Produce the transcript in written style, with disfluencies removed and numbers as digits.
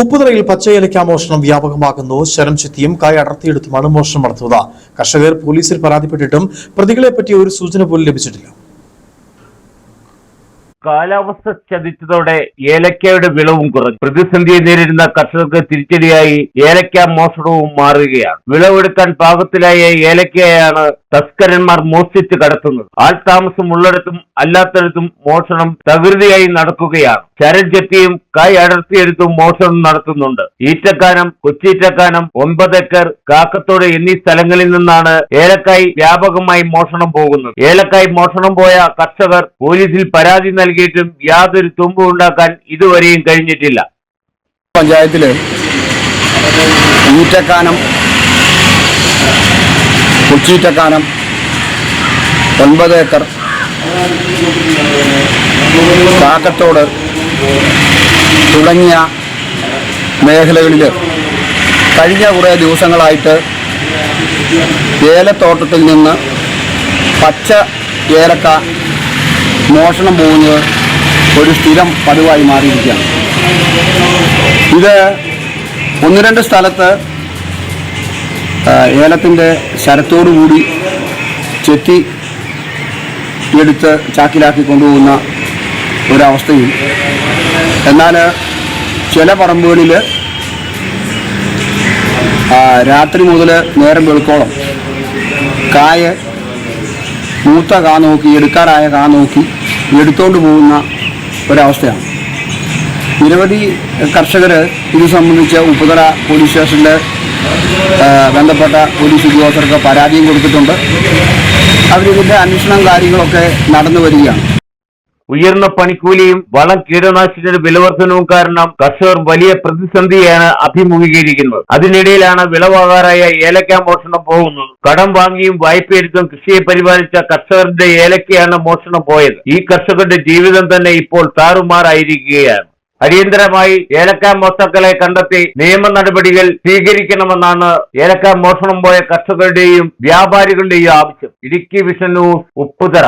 ഉപ്പുതറയിൽ പച്ചയേലയ്ക്ക മോഷണം വ്യാപകമാകുന്നു. ശരം ചെത്തിയും കായ് അടർത്തിയെടുത്തുമാണ് മോഷണം നടത്തുന്നത്. കർഷകർ പോലീസിൽ പരാതിപ്പെട്ടിട്ടും പ്രതികളെപ്പറ്റി ഒരു സൂചന പോലും ലഭിച്ചിട്ടില്ല. കാലാവസ്ഥ ചതിച്ചതോടെ ഏലക്കയുടെ വിളവും കുറഞ്ഞു. പ്രതിസന്ധിയെ നേരിടുന്ന കർഷകർക്ക് തിരിച്ചടിയായി ഏലക്ക മോഷണവും മാറുകയാണ്. വിളവെടുക്കാൻ പാകത്തിലായ ഏലക്കയാണ് തസ്കരന്മാർ മോഷ്ടിച്ച് കടത്തുന്നത്. ആൾതാമസം ഉള്ളിടത്തും അല്ലാത്തിടത്തും മോഷണം തകൃതിയായി നടക്കുകയാണ്. ചരം ചെത്തിയും കായ് അടർത്തിയെടുത്തും മോഷണം നടത്തുന്നുണ്ട്. ഈറ്റക്കാനം, കൊച്ചീറ്റക്കാനം, 9 ഏക്കർ, കാക്കത്തോട് എന്നീ സ്ഥലങ്ങളിൽ നിന്നാണ് ഏലക്കായ് വ്യാപകമായി മോഷണം പോകുന്നത്. ഏലക്കായ് മോഷണം പോയ കർഷകർ പോലീസിൽ പരാതി നൽകിയിട്ടും യാതൊരു തുമ്പും ഉണ്ടാക്കാൻ ഇതുവരെയും കഴിഞ്ഞിട്ടില്ല. പഞ്ചായത്തില് ഈറ്റക്കാനം, കൊച്ചീറ്റക്കാനം, 9 ഏക്കർ, കാക്കത്തോട് തുടങ്ങിയ മേഖലകളിൽ കഴിഞ്ഞ കുറേ ദിവസങ്ങളായിട്ട് ഏലത്തോട്ടത്തിൽ നിന്ന് പച്ച ഏലക്ക മോഷണം പോകുന്നത് ഒരു സ്ഥിരം പതിവായി മാറിയിരിക്കുകയാണ്. ഇത് 1-2 സ്ഥലത്ത് ഏലത്തിൻ്റെ ശരത്തോടുകൂടി ചെത്തി എടുത്ത് ചാക്കിലാക്കി കൊണ്ടുപോകുന്ന ഒരവസ്ഥയും, എന്നാൽ ചില പറമ്പുകളിൽ രാത്രി മുതൽ നേരം വെളുക്കോളം കായ് മൂത്ത കാ നോക്കി, എടുക്കാറായ കാ നോക്കി എടുത്തുകൊണ്ട് പോകുന്ന ഒരവസ്ഥയാണ്. നിരവധി കർഷകർ ഇത് സംബന്ധിച്ച് ഉപ്പുതറ പോലീസ് സ്റ്റേഷനിൽ ബന്ധപ്പെട്ട പോലീസ് ഉദ്യോഗസ്ഥർക്ക് പരാതിയും കൊടുത്തിട്ടുണ്ട്. അവരിതിൻ്റെ അന്വേഷണം കാര്യങ്ങളൊക്കെ നടന്നു വരികയാണ്. ഉയർന്ന പണിക്കൂലിയും വളം കീടനാശിനിയുടെ വിലവർധനവും കാരണം കർഷകർ വലിയ പ്രതിസന്ധിയാണ് അഭിമുഖീകരിക്കുന്നത്. അതിനിടയിലാണ് വിളവാകാറായ ഏലക്ക മോഷണം പോകുന്നത്. കടം വാങ്ങിയും വായ്പയെടുത്തും കൃഷിയെ പരിപാലിച്ച കർഷകരുടെ ഏലക്കയാണ് മോഷണം പോയത്. ഈ കർഷകരുടെ ജീവിതം തന്നെ ഇപ്പോൾ താറുമാറായിരിക്കുകയാണ്. അടിയന്തരമായി ഏലക്ക മോഷ്ടാക്കളെ കണ്ടെത്തി നിയമ നടപടികൾ സ്വീകരിക്കണമെന്നാണ് ഏലക്ക മോഷണം പോയ കർഷകരുടെയും വ്യാപാരികളുടെയും ആവശ്യം. Idukki vision news, Upputhara.